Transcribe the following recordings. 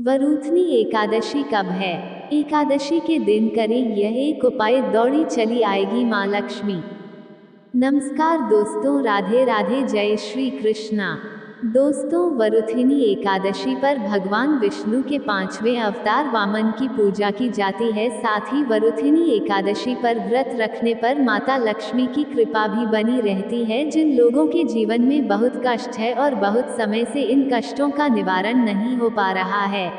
वरूथनी एकादशी कब है? एकादशी के दिन करें यह एक उपाय, दौड़ी चली आएगी माँ लक्ष्मी। नमस्कार दोस्तों, राधे राधे, जय श्री कृष्णा। दोस्तों, वरुथिनी एकादशी पर भगवान विष्णु के 5वें अवतार वामन की पूजा की जाती है। साथ ही वरुथिनी एकादशी पर व्रत रखने पर माता लक्ष्मी की कृपा भी बनी रहती है। जिन लोगों के जीवन में बहुत कष्ट है और बहुत समय से इन कष्टों का निवारण नहीं हो पा रहा है,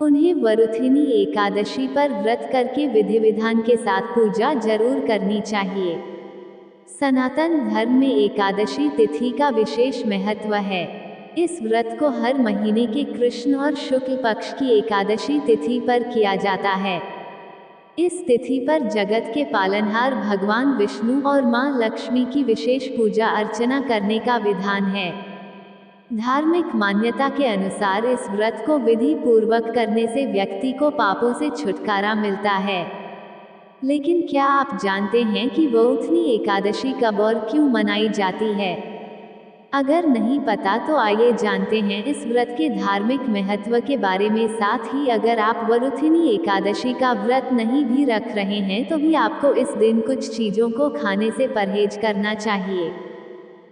उन्हें वरुथिनी एकादशी पर व्रत करके विधि विधान के साथ पूजा जरूर करनी चाहिए। सनातन धर्म में एकादशी तिथि का विशेष महत्व है। इस व्रत को हर महीने के कृष्ण और शुक्ल पक्ष की एकादशी तिथि पर किया जाता है। इस तिथि पर जगत के पालनहार भगवान विष्णु और मां लक्ष्मी की विशेष पूजा अर्चना करने का विधान है। धार्मिक मान्यता के अनुसार इस व्रत को विधि पूर्वक करने से व्यक्ति को पापों से छुटकारा मिलता है। लेकिन क्या आप जानते हैं कि वरुथनी एकादशी कब और क्यों मनाई जाती है? अगर नहीं पता तो आइए जानते हैं इस व्रत के धार्मिक महत्व के बारे में। साथ ही अगर आप वरुथिनी एकादशी का व्रत नहीं भी रख रहे हैं तो भी आपको इस दिन कुछ चीजों को खाने से परहेज करना चाहिए।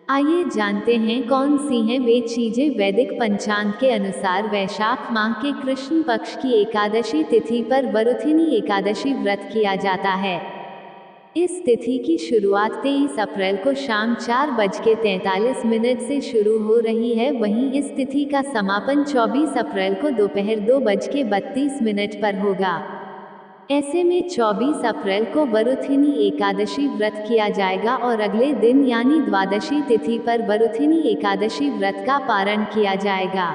आइए जानते हैं कौन सी हैं वे चीजें। वैदिक पंचांग के अनुसार वैशाख माह के कृष्ण पक्ष की एकादशी तिथि पर वरुथिनी एकादशी व्रत किया जाता है। इस तिथि की शुरुआत 23 अप्रैल को शाम 4:43 से शुरू हो रही है। वहीं इस तिथि का समापन 24 अप्रैल को दोपहर 2:32 पर होगा। ऐसे में 24 अप्रैल को वरुथिनी एकादशी व्रत किया जाएगा और अगले दिन यानी द्वादशी तिथि पर वरुथिनी एकादशी व्रत का पारण किया जाएगा।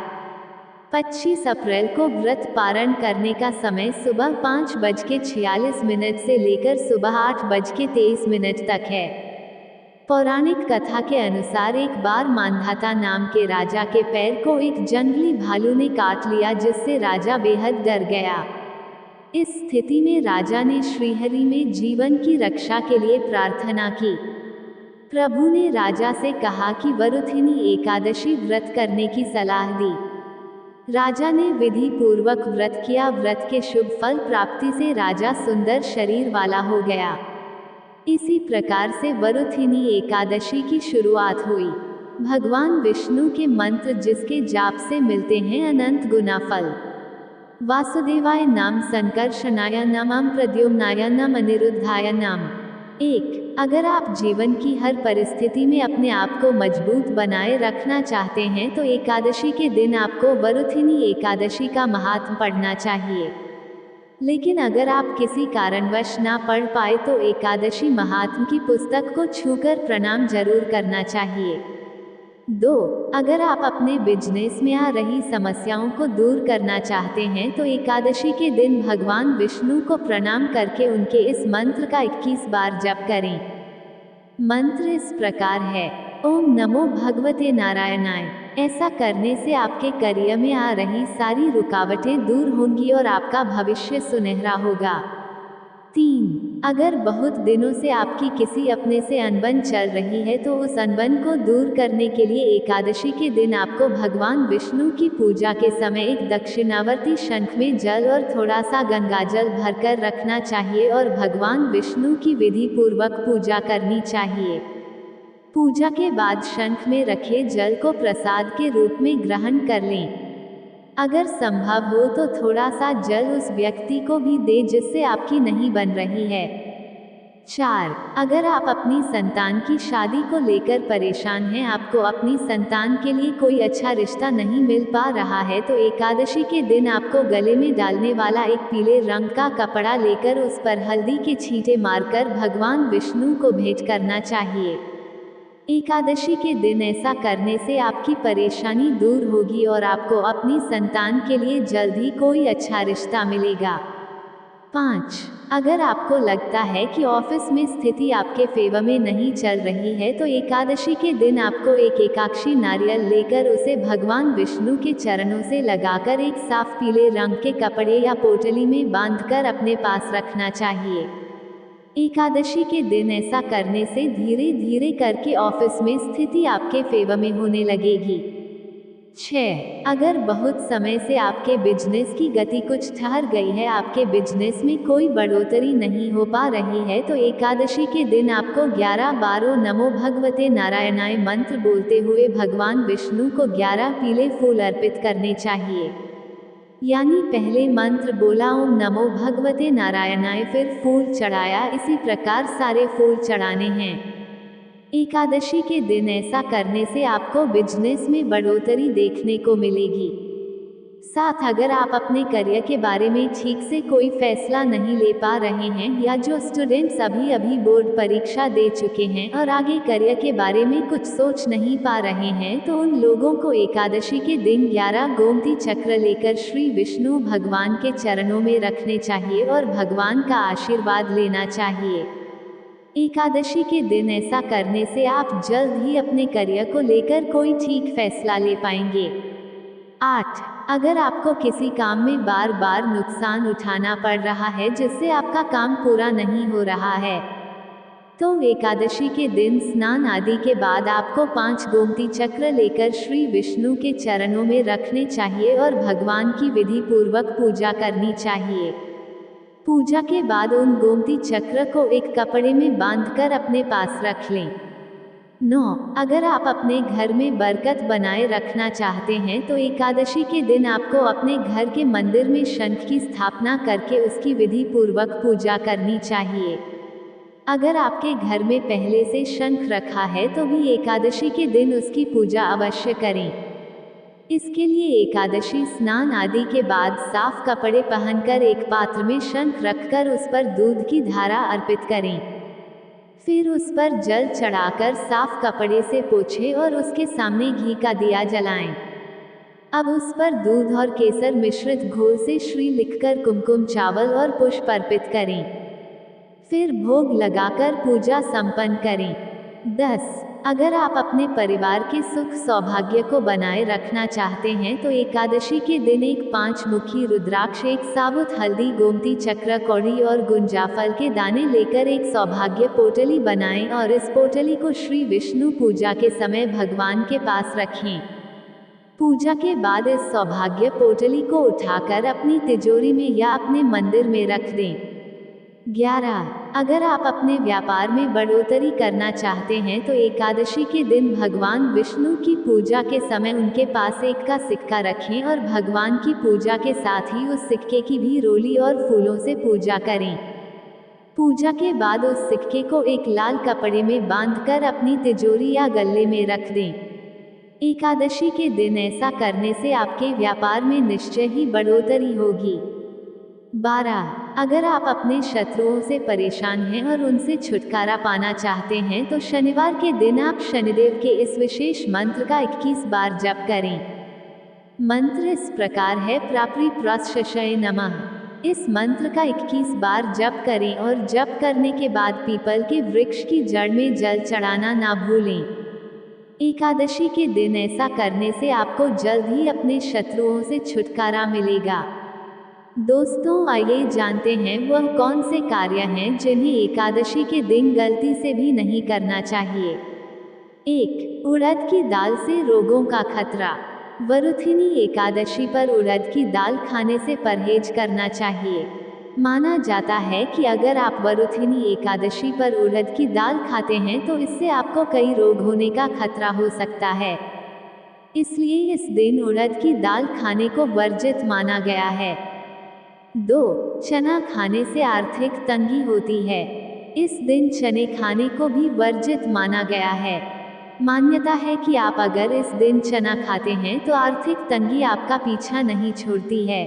25 अप्रैल को व्रत पारण करने का समय सुबह 5:46 से लेकर सुबह 8:23 तक है। पौराणिक कथा के अनुसार एक बार मांधाता नाम के राजा के पैर को एक जंगली भालू ने काट लिया, जिससे राजा बेहद डर गया। इस स्थिति में राजा ने श्रीहरि में जीवन की रक्षा के लिए प्रार्थना की। प्रभु ने राजा से कहा कि वरुथिनी एकादशी व्रत करने की सलाह दी। राजा ने विधि पूर्वक व्रत किया। व्रत के शुभ फल प्राप्ति से राजा सुंदर शरीर वाला हो गया। इसी प्रकार से वरुथिनी एकादशी की शुरुआत हुई। भगवान विष्णु के मंत्र जिसके जाप से मिलते हैं अनंत गुना फल। वासुदेवाय नाम, संकर्षणाय नमः, प्रद्युम्नाय नमः, अनिरुद्धाय नमः। 1. अगर आप जीवन की हर परिस्थिति में अपने आप को मजबूत बनाए रखना चाहते हैं तो एकादशी के दिन आपको वरुथिनी एकादशी का महात्म्य पढ़ना चाहिए। लेकिन अगर आप किसी कारणवश ना पढ़ पाए तो एकादशी महात्म्य की पुस्तक को छूकर प्रणाम जरूर करना चाहिए। 2. अगर आप अपने बिजनेस में आ रही समस्याओं को दूर करना चाहते हैं तो एकादशी के दिन भगवान विष्णु को प्रणाम करके उनके इस मंत्र का 21 बार जप करें। मंत्र इस प्रकार है: ओम नमो भगवते नारायणाय। ऐसा करने से आपके करियर में आ रही सारी रुकावटें दूर होंगी और आपका भविष्य सुनहरा होगा। 3. अगर बहुत दिनों से आपकी किसी अपने से अनबन चल रही है तो उस अनबन को दूर करने के लिए एकादशी के दिन आपको भगवान विष्णु की पूजा के समय एक दक्षिणावर्ती शंख में जल और थोड़ा सा गंगाजल भरकर रखना चाहिए और भगवान विष्णु की विधि पूर्वक पूजा करनी चाहिए। पूजा के बाद शंख में रखे जल को प्रसाद के रूप में ग्रहण कर लें। अगर संभव हो तो थोड़ा सा जल उस व्यक्ति को भी दे जिससे आपकी नहीं बन रही है। 4. अगर आप अपनी संतान की शादी को लेकर परेशान हैं, आपको अपनी संतान के लिए कोई अच्छा रिश्ता नहीं मिल पा रहा है तो एकादशी के दिन आपको गले में डालने वाला एक पीले रंग का कपड़ा लेकर उस पर हल्दी के छींटे मारकर भगवान विष्णु को भेंट करना चाहिए। एकादशी के दिन ऐसा करने से आपकी परेशानी दूर होगी और आपको अपनी संतान के लिए जल्द ही कोई अच्छा रिश्ता मिलेगा। 5. अगर आपको लगता है कि ऑफिस में स्थिति आपके फेवर में नहीं चल रही है तो एकादशी के दिन आपको एक एकाक्षी नारियल लेकर उसे भगवान विष्णु के चरणों से लगाकर एक साफ पीले रंग के कपड़े या पोटली में बांधकर अपने पास रखना चाहिए। एकादशी के दिन ऐसा करने से धीरे धीरे करके ऑफिस में स्थिति आपके फेवर में होने लगेगी। 6. अगर बहुत समय से आपके बिजनेस की गति कुछ ठहर गई है, आपके बिजनेस में कोई बढ़ोतरी नहीं हो पा रही है, तो एकादशी के दिन आपको 11 बार नमो भगवते नारायणाय मंत्र बोलते हुए भगवान विष्णु को 11 पीले फूल अर्पित करने चाहिए। यानी पहले मंत्र बोला ओम नमो भगवते नारायणाय, फिर फूल चढ़ाया, इसी प्रकार सारे फूल चढ़ाने हैं। एकादशी के दिन ऐसा करने से आपको बिजनेस में बढ़ोतरी देखने को मिलेगी। 7. अगर आप अपने करियर के बारे में ठीक से कोई फैसला नहीं ले पा रहे हैं, या जो स्टूडेंट्स अभी बोर्ड परीक्षा दे चुके हैं और आगे करियर के बारे में कुछ सोच नहीं पा रहे हैं, तो उन लोगों को एकादशी के दिन 11 गोमती चक्र लेकर श्री विष्णु भगवान के चरणों में रखने चाहिए और भगवान का आशीर्वाद लेना चाहिए। एकादशी के दिन ऐसा करने से आप जल्द ही अपने करियर को लेकर कोई ठीक फैसला ले पाएंगे। 8. अगर आपको किसी काम में बार बार नुकसान उठाना पड़ रहा है, जिससे आपका काम पूरा नहीं हो रहा है, तो एकादशी के दिन स्नान आदि के बाद आपको 5 गोमती चक्र लेकर श्री विष्णु के चरणों में रखने चाहिए और भगवान की विधि पूर्वक पूजा करनी चाहिए। पूजा के बाद उन गोमती चक्र को एक कपड़े में बांधकर अपने पास रख लें। 9. अगर आप अपने घर में बरकत बनाए रखना चाहते हैं, तो एकादशी के दिन आपको अपने घर के मंदिर में शंख की स्थापना करके उसकी विधि पूर्वक पूजा करनी चाहिए। अगर आपके घर में पहले से शंख रखा है, तो भी एकादशी के दिन उसकी पूजा अवश्य करें। इसके लिए एकादशी स्नान आदि के बाद साफ कपड़े पहनकर एक पात्र में शंख रखकर उस पर दूध की धारा अर्पित करें। फिर उस पर जल चढ़ाकर साफ कपड़े से पोंछें और उसके सामने घी का दिया जलाएं। अब उस पर दूध और केसर मिश्रित घोल से श्री लिखकर कुमकुम चावल और पुष्प अर्पित करें। फिर भोग लगाकर पूजा संपन्न करें। 10. अगर आप अपने परिवार के सुख सौभाग्य को बनाए रखना चाहते हैं, तो एकादशी के दिन एक 5 मुखी रुद्राक्ष, एक साबुत हल्दी, गोमती चक्र, कौड़ी और गुंजाफल के दाने लेकर एक सौभाग्य पोटली बनाएं और इस पोटली को श्री विष्णु पूजा के समय भगवान के पास रखें। पूजा के बाद इस सौभाग्य पोटली को उठाकर अपनी तिजोरी में या अपने मंदिर में रख दें। 11. अगर आप अपने व्यापार में बढ़ोतरी करना चाहते हैं, तो एकादशी के दिन भगवान विष्णु की पूजा के समय उनके पास 1 का सिक्का रखें और भगवान की पूजा के साथ ही उस सिक्के की भी रोली और फूलों से पूजा करें। पूजा के बाद उस सिक्के को एक लाल कपड़े में बांधकर अपनी तिजोरी या गल्ले में रख दें। एकादशी के दिन ऐसा करने से आपके व्यापार में निश्चय ही बढ़ोतरी होगी। 12. अगर आप अपने शत्रुओं से परेशान हैं और उनसे छुटकारा पाना चाहते हैं, तो शनिवार के दिन आप शनिदेव के इस विशेष मंत्र का 21 बार जप करें। मंत्र इस प्रकार है, प्राप्रि प्रशय नमः। इस मंत्र का 21 बार जप करें और जप करने के बाद पीपल के वृक्ष की जड़ में जल चढ़ाना ना भूलें। एकादशी के दिन ऐसा करने से आपको जल्द ही अपने शत्रुओं से छुटकारा मिलेगा। दोस्तों, आइए जानते हैं वह कौन से कार्य हैं जिन्हें एकादशी के दिन गलती से भी नहीं करना चाहिए। 1. उड़द की दाल से रोगों का खतरा। वरुथिनी एकादशी पर उड़द की दाल खाने से परहेज करना चाहिए। माना जाता है कि अगर आप वरुथिनी एकादशी पर उड़द की दाल खाते हैं, तो इससे आपको कई रोग होने का खतरा हो सकता है। इसलिए इस दिन उड़द की दाल खाने को वर्जित माना गया है। 2. चना खाने से आर्थिक तंगी होती है। इस दिन चने खाने को भी वर्जित माना गया है। मान्यता है कि आप अगर इस दिन चना खाते हैं, तो आर्थिक तंगी आपका पीछा नहीं छोड़ती है।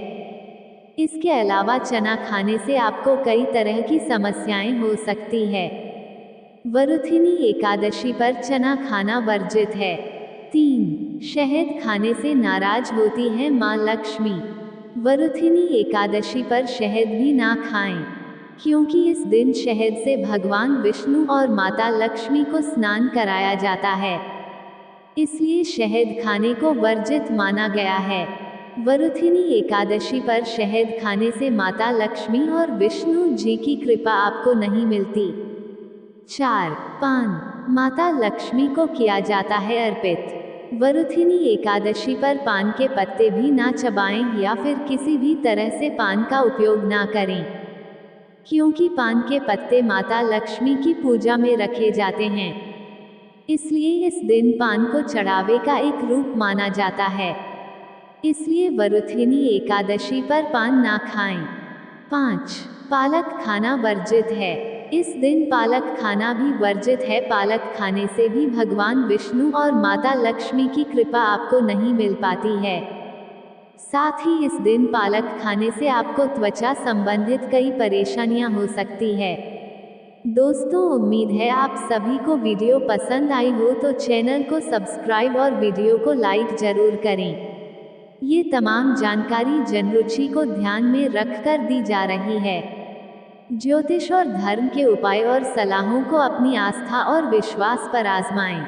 इसके अलावा चना खाने से आपको कई तरह की समस्याएं हो सकती है। वरुथिनी एकादशी पर चना खाना वर्जित है। 3. शहद खाने से नाराज होती है मां लक्ष्मी। वरुथिनी एकादशी पर शहद भी ना खाएं, क्योंकि इस दिन शहद से भगवान विष्णु और माता लक्ष्मी को स्नान कराया जाता है। इसलिए शहद खाने को वर्जित माना गया है। वरुथिनी एकादशी पर शहद खाने से माता लक्ष्मी और विष्णु जी की कृपा आपको नहीं मिलती। 4. पान माता लक्ष्मी को किया जाता है अर्पित। वरुथिनी एकादशी पर पान के पत्ते भी ना चबाएं या फिर किसी भी तरह से पान का उपयोग ना करें, क्योंकि पान के पत्ते माता लक्ष्मी की पूजा में रखे जाते हैं। इसलिए इस दिन पान को चढ़ावे का एक रूप माना जाता है। इसलिए वरुथिनी एकादशी पर पान ना खाएं। 5. पालक खाना वर्जित है। इस दिन पालक खाना भी वर्जित है। पालक खाने से भी भगवान विष्णु और माता लक्ष्मी की कृपा आपको नहीं मिल पाती है। साथ ही इस दिन पालक खाने से आपको त्वचा संबंधित कई परेशानियां हो सकती है। दोस्तों, उम्मीद है आप सभी को वीडियो पसंद आई हो, तो चैनल को सब्सक्राइब और वीडियो को लाइक जरूर करें। ये तमाम जानकारी जनरुचि को ध्यान में रखकर दी जा रही है। ज्योतिष और धर्म के उपाय और सलाहों को अपनी आस्था और विश्वास पर आजमाएं।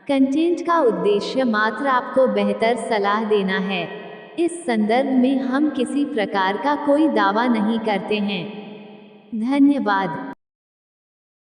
कंटेंट का उद्देश्य मात्र आपको बेहतर सलाह देना है। इस संदर्भ में हम किसी प्रकार का कोई दावा नहीं करते हैं। धन्यवाद।